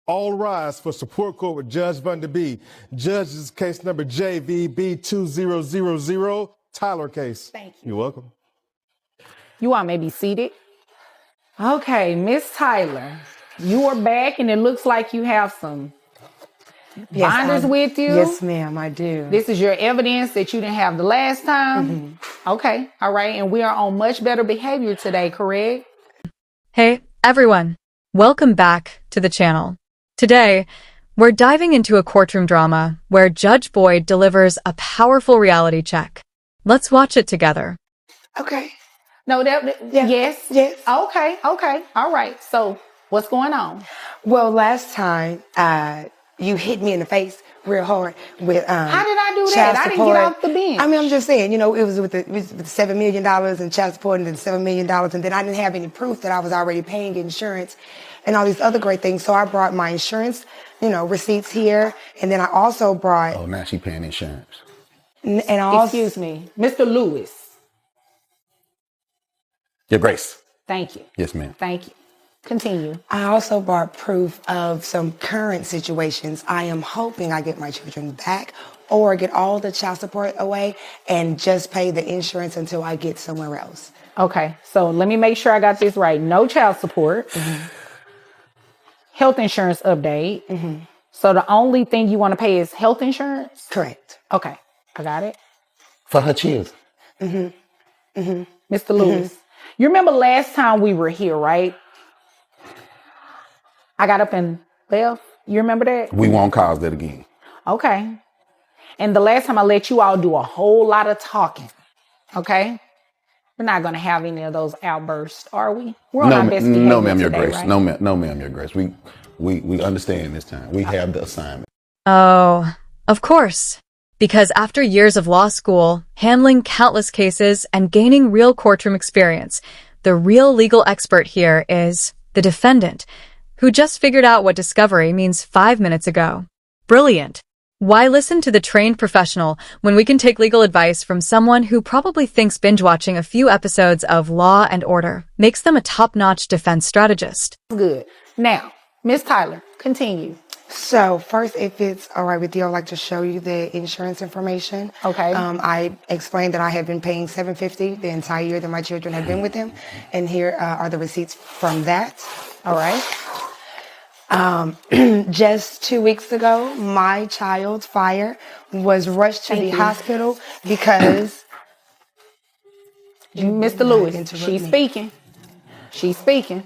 All rise for support court with Judge Van Der Bee. Judge's case number JVB2000, Tyler case. Thank you. You're welcome. You all may be seated. Okay, Miss Tyler, you are back and it looks like you have some binders with you. Yes, ma'am, I do. This is your evidence that you didn't have the last time. Okay, all right. And we are on much better behavior today, correct? Hey, everyone. Welcome back to the channel. Today, we're diving into a courtroom drama where Judge Boyd delivers a powerful reality check. Let's watch it together. Okay. No, yes. Yes. Okay. All right. So what's going on? Well, last time, you hit me in the face real hard with How did I do that? I didn't get off the bench. I mean, I'm just saying, it was with the $7 million in child support and then $7 million, and then I didn't have any proof that I was already paying insurance and all these other great things. So I brought my insurance, receipts here, and then I also brought. Oh, now she paying insurance. And I also, Excuse me, Mr. Lewis. Your Grace. Thank you. Yes, ma'am. Thank you. Continue. I also brought proof of some current situations. I am hoping I get my children back or get all the child support away and just pay the insurance until I get somewhere else. Okay, so let me make sure I got this right. No child support. Health insurance update. So the only thing you want to pay is health insurance? Correct. Okay, I got it. For her children. Mr. Lewis, you remember last time we were here, right? I got up and left. You remember that? We won't cause that again. Okay. And the last time I let you all do a whole lot of talking. Okay? We're not going to have any of those outbursts, are we? We're on our best behavior No, ma'am, Your today, Grace. right? No, ma'am, Your Grace. We understand this time. We have the assignment. Oh, of course. Because after years of law school, handling countless cases, and gaining real courtroom experience, the real legal expert here is the defendant, who just figured out what discovery means 5 minutes ago. Brilliant. Why listen to the trained professional when we can take legal advice from someone who probably thinks binge watching a few episodes of Law and Order makes them a top-notch defense strategist? Good. Now, Miss Tyler, continue. So first, if it's all right with you, I'd like to show you the insurance information. Okay. I explained that I had been paying $750 the entire year that my children had been with him, and here are the receipts from that. All right. Just 2 weeks ago, my child's fire was rushed to the hospital because Mr. Lewis, she's speaking. She's speaking.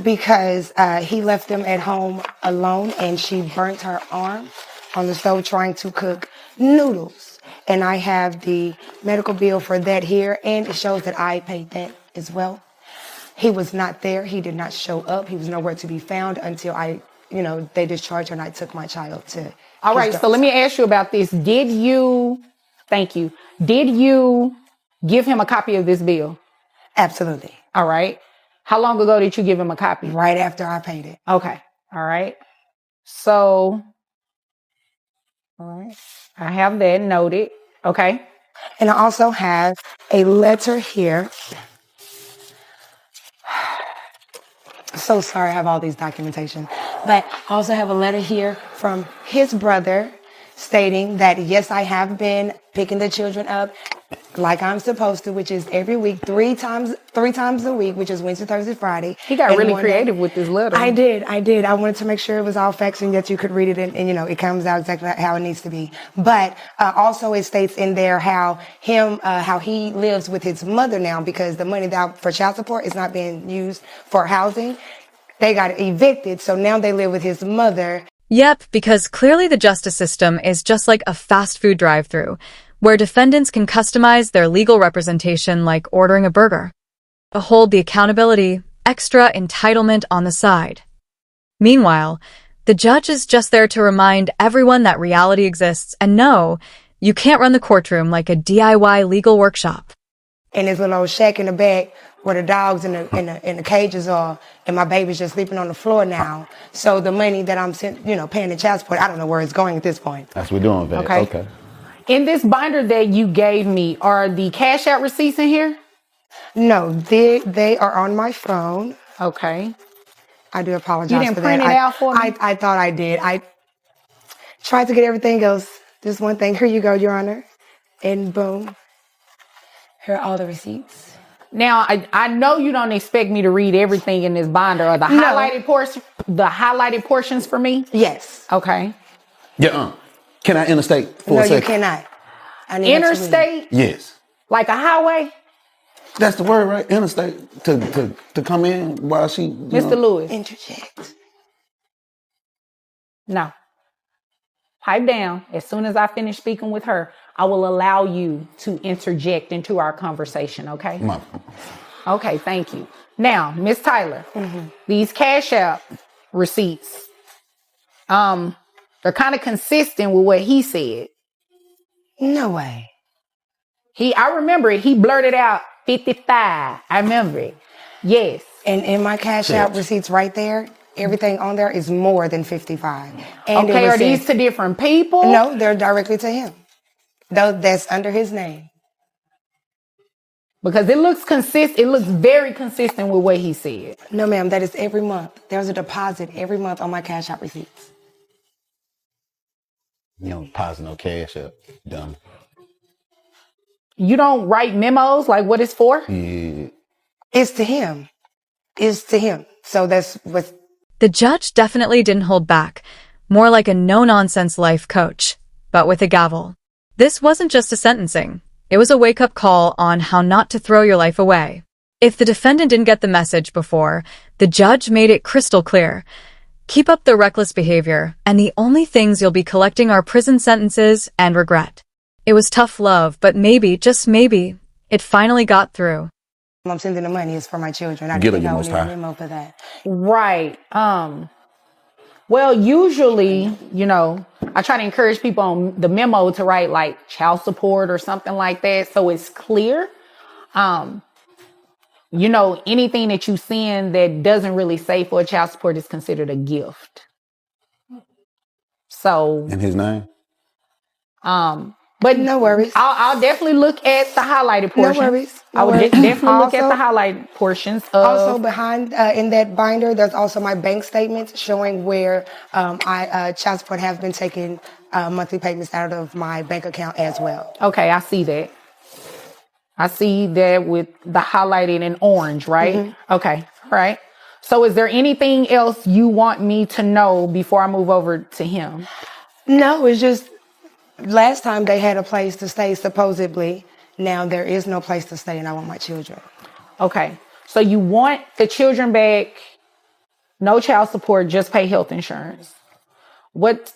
Because he left them at home alone, and she burnt her arm on the stove trying to cook noodles. And I have the medical bill for that here, and it shows that I paid that as well. He was not there. He did not show up. He was nowhere to be found until they discharged her and I took my child to. All right. So let me ask you about this. Did you give him a copy of this bill? Absolutely. All right. How long ago did you give him a copy? Right after I paid it. Okay. All right. So, all right. I have that noted. Okay. And I also have a letter here. So sorry, I have all these documentation. But I also have a letter here from his brother stating that, yes, I have been picking the children up like I'm supposed to, which is every week, three times a week, which is Wednesday, Thursday, Friday. He got really creative with this letter. I did. I wanted to make sure it was all facts and that you could read it and it comes out exactly how it needs to be. But also it states in there how he lives with his mother now because the money for child support is not being used for housing. They got evicted, so now they live with his mother. Yep, because clearly the justice system is just like a fast food drive-thru, where defendants can customize their legal representation like ordering a burger, but hold the accountability, extra entitlement on the side. Meanwhile, the judge is just there to remind everyone that reality exists and no, you can't run the courtroom like a DIY legal workshop. In this little old shack in the back where the dogs and the cages are, and my baby's just sleeping on the floor now. So the money that I'm paying the child support, I don't know where it's going at this point. That's what we're doing, Vet. Okay. In this binder that you gave me, are the cash out receipts in here? No, they are on my phone. Okay. I do apologize You didn't for print that. it out for me? I thought I did. I tried to get everything else. Just one thing. Here you go, Your Honor. And boom. Here are all the receipts. Now, I know you don't expect me to read everything in this binder or the highlighted portions for me. Yes. Okay. Yeah. Can I interstate for No, a second? you cannot. I need Interstate, Yes. like a highway. That's the word, right? Interstate to come in while she. Mr. Lewis. Interject. No. Pipe down. As soon as I finish speaking with her, I will allow you to interject into our conversation, okay? Okay, thank you. Now, Miss Tyler, these Cash App receipts, they're kind of consistent with what he said. No way. I remember it. He blurted out 55. I remember it. Yes. And in my Cash App receipts right there, everything on there is more than 55. And okay, are these to different people? No, they're directly to him. Though that's under his name. Because it looks consistent. It looks very consistent with what he said. No, ma'am, that is every month. There's a deposit every month on my Cash App receipts. You don't deposit no cash up, dumb. You don't write memos like what it's for? Yeah. It's to him. It's to him. So that's what. The judge definitely didn't hold back, more like a no-nonsense life coach, but with a gavel. This wasn't just a sentencing. It was a wake-up call on how not to throw your life away. If the defendant didn't get the message before, the judge made it crystal clear. Keep up the reckless behavior, and the only things you'll be collecting are prison sentences and regret. It was tough love, but maybe, just maybe, it finally got through. I'm sending the money is for my children. I Get didn't it, know most any high. memo for that. Right. Well, usually, I try to encourage people on the memo to write like child support or something like that. So it's clear. Anything that you send that doesn't really say for a child support is considered a gift. So. In his name? But no worries. I'll definitely look at the highlighted portions. No worries. I would definitely look at the highlighted portions. Also behind in that binder, there's also my bank statements showing where child support has been taking monthly payments out of my bank account as well. Okay, I see that. I see that with the highlighted in orange, right? Mm-hmm. Okay, right. So is there anything else you want me to know before I move over to him? No, it's just last time they had a place to stay, supposedly. Now there is no place to stay, and I want my children. Okay. So you want the children back, no child support, just pay health insurance. What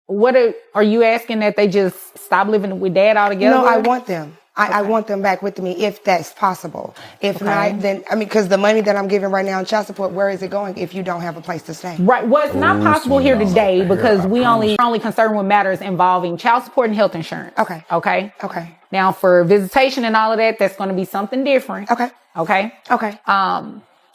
are you asking, that they just stop living with dad altogether? No, I want them. I want them back with me if that's possible. If not, then, because the money that I'm giving right now in child support, where is it going if you don't have a place to stay? Right. Well, it's not possible here today because we're only concerned with matters involving child support and health insurance. Okay. Okay. Okay. Now, for visitation and all of that, that's going to be something different. Okay. Okay. Okay.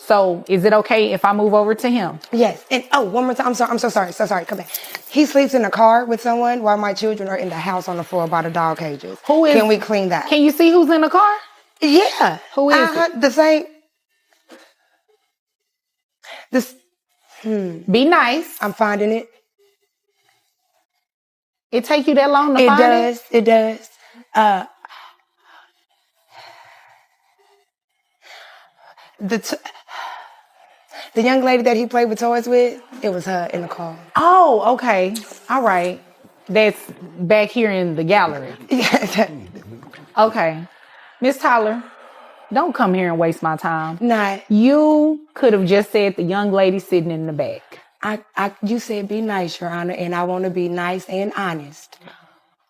So is it okay if I move over to him? Yes. And one more time. I'm so sorry. Come back. He sleeps in a car with someone while my children are in the house on the floor by the dog cages. Can we clean that? Can you see who's in the car? Yeah. Who is it? The same. Be nice. I'm finding it. It take you that long to find it? It does. The young lady that he played with toys with, it was her in the car. Oh, okay. All right. That's back here in the gallery. Okay. Miss Tyler, don't come here and waste my time. Nah. You could have just said the young lady sitting in the back. You said be nice, Your Honor, and I want to be nice and honest.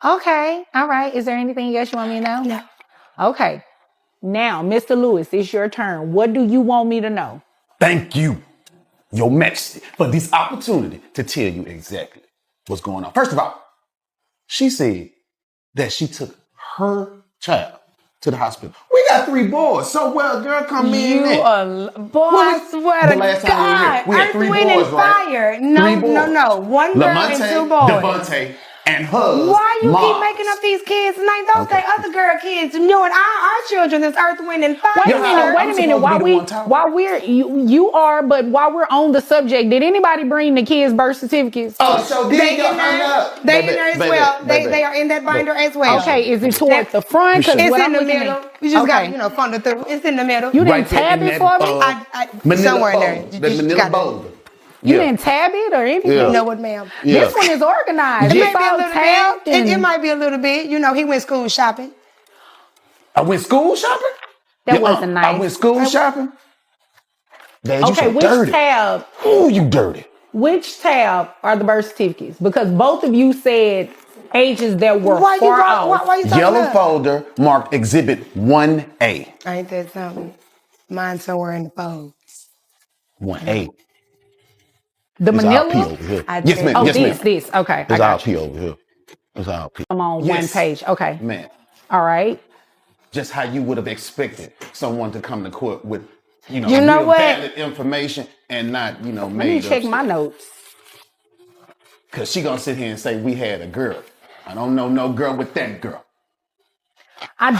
Okay. All right. Is there anything else you want me to know? No. Okay. Now, Mr. Lewis, it's your turn. What do you want me to know? Thank you, Your Majesty, for this opportunity to tell you exactly what's going on. First of all, she said that she took her child to the hospital. We got 3 boys, so well, girl, come in. Boy, I swear to God, we had 3 Earth, Wind, boys, and right? Fire. 3 boys. No. 1 girl and 2 boys. Devontae, and her Why you moms. keep making up these kids' names? Those they other girl kids. Knowing our children is Earth, Wind, and Fire. Wait a Yeah, minute, I'm wait a minute. supposed to be the one talking. While we're you are, but while we're on the subject, did anybody bring the kids' birth certificates? Oh, so They in there. They in there as well. They are in that binder as well. Okay, is it toward the front? Because It's what in I'm the looking middle. at. You just Okay. got funnel through. It's in the middle. You Right didn't there tab in it that, for me? Manila somewhere in there. folder. You That just Manila got it. folder. You Yeah. didn't tab it or anything? Yeah. No, what, ma'am? Yeah. This one is organized. It It's may be a all little tabbed. bit. It might be a little bit. He went school shopping. I went school shopping? That wasn't nice. I went school shopping? Dad, you Okay, so which dirty. tab? Ooh, you dirty. Which tab are the birth certificates? Because both of you said ages that were Why you far brought- off. why you talking Yellow about? folder marked Exhibit 1A. Ain't that something? Mine's somewhere in the phone. 1A. The It's manila? our P over here. I Yes, did. ma'am. Oh, Yes, ma'am. this. Okay. It's I our got P you. over here. It's our P. I'm on one Yes. page. Okay. Man, All right. just how you would have expected someone to come to court with, You know real what? valid information and not, Let me made check up my stuff. notes. Because she gonna sit here and say we had a girl. I don't know no girl with that girl. I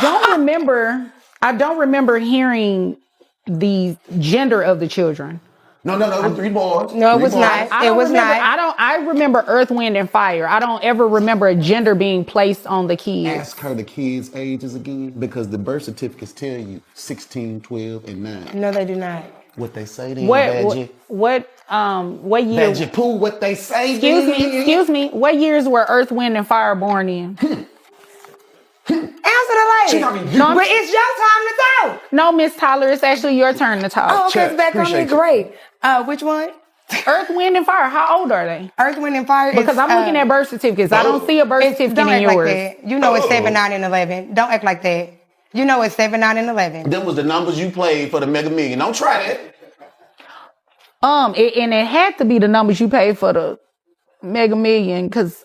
don't remember hearing the gender of the children. No, it was 3 boys. No, it Three was boys. not. I It don't was remember, not. I remember Earth, Wind, and Fire. I don't ever remember a gender being placed on the kids. Ask her the kids' ages again because the birth certificates tell you 16, 12, and 9. No, they do not. What they say then, What Badgie? what year? Badgie Pooh, what they say Excuse me. What years were Earth, Wind, and Fire born in? Answer the lady. She talking No, But it's your time to talk. No, Miss Tyler, it's actually your turn to talk. Oh, okay, Check. it's back on me. Appreciate you. Great. Which one? Earth, Wind, and Fire. How old are they? Earth, Wind, and Fire. Because I'm looking at birth certificates. I don't see a birth certificate Don't in act yours. like that. You know it's 7, 9, and 11. Don't act like that. You know it's 7, 9, and 11. Them was the numbers you played for the Mega Million. Don't try that. And it had to be the numbers you paid for the Mega Million, because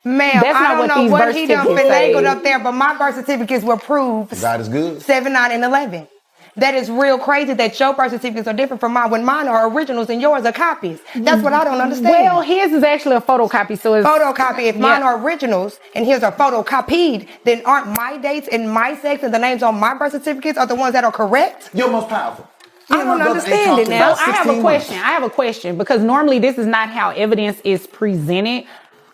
Ma'am, That's I not don't what know these what birth he done certificates finagled say. up there, but my birth certificates were proved God is good. 7, 9, and 11. That is real crazy that your birth certificates are different from mine when mine are originals and yours are copies. That's what I don't understand. well, his is actually a photocopy, so it's Photocopy. If mine Yeah. are originals and his are photocopied, then aren't my dates and my sex and the names on my birth certificates are the ones that are correct? You're most powerful. I Me and don't my brother ain't understand talked it in now. about I have 16 a question. months. I have a question because normally this is not how evidence is presented.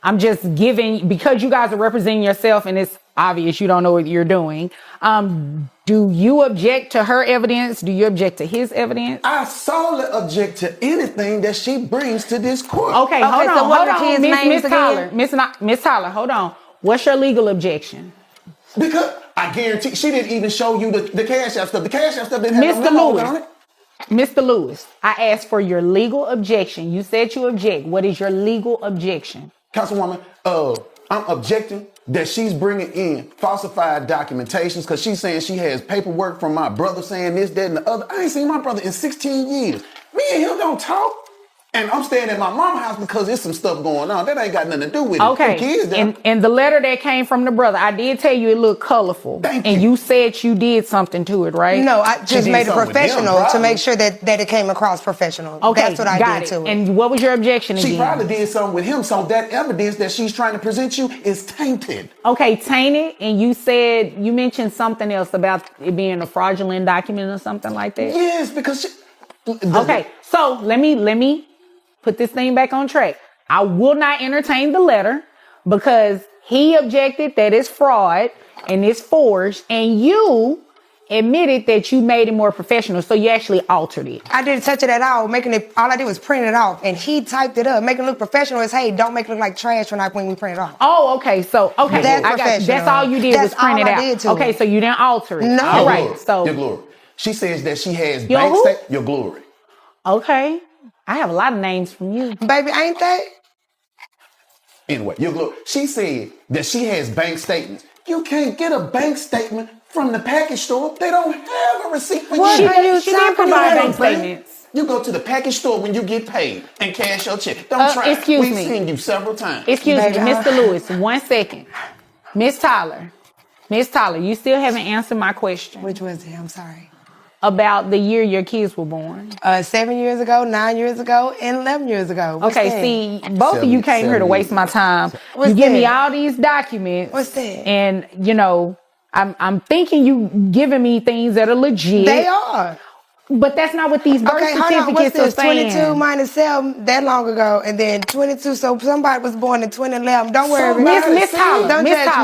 I'm just giving, because you guys are representing yourself and it's obvious you don't know what you're doing. Do you object to her evidence? Do you object to his evidence? I solely object to anything that she brings to this court. Okay, hold so on, what hold are the on, kids' names Miss Tyler. Miss Tyler, hold on. What's your legal objection? Because I guarantee she didn't even show you the Cash App stuff. The Cash App stuff didn't have Mr. no memo Lewis. on it. Mr. Lewis, I asked for your legal objection. You said you object. What is your legal objection? Councilwoman, I'm objecting that she's bringing in falsified documentations because she's saying she has paperwork from my brother saying this, that, and the other. I ain't seen my brother in 16 years. Me and him don't talk. And I'm staying at my mama's house because there's some stuff going on. That ain't got nothing to do with it. Okay, Them kids there. and the letter that came from the brother, I did tell you it looked colorful. Thank and you. you said you did something to it, right? No, I just did made it something with them, professional to probably. make sure that it came across professional. Okay, That's what I got did it. to it. And what was your objection She again? probably did something with him, so that evidence that she's trying to present you is tainted. Okay, tainted, and you mentioned something else about it being a fraudulent document or something like that. Yes, because she... Okay, so let me put this thing back on track. I will not entertain the letter because he objected that it's fraud and it's forged, and you admitted that you made it more professional, so you actually altered it. I didn't touch it at all. All I did was print it off, and he typed it up, making it look professional as, hey, don't make it look like trash when we print it off. Oh, okay. So, okay. That's I got you. That's professional. all you did That's was print all it I out. did to Okay, it. so you didn't alter it. No. All Your right. glory. So, Your glory. She says that she has Your bank who? statements. Your glory. okay. I have a lot of names from you. Baby, ain't that? Anyway, your glory. She said that she has bank statements. You can't get a bank statement from the package store. They don't have a receipt for What you. are you She did talking provide about? bank statements. You go to the package store when you get paid and cash your check. Don't try. Excuse We've me. seen you several times. Excuse me, Baby, Mr. Lewis, 1 second. Miss Tyler, you still haven't answered my question. Which was it? I'm sorry. about the year your kids were born? 7 years ago, 9 years ago, and 11 years ago. What's Okay, that? see, both of you came here to waste my time. What's you give me that? all these documents. What's that? And, you know, I'm thinking you giving me things that are legit. They are. But that's not what these birth Okay, hold on. What's certificates are this? saying. 22 minus 7 that long ago, and then 22. So somebody was born in 2011. Don't worry about it. Miss Tyler, Don't Miss judge Tyler.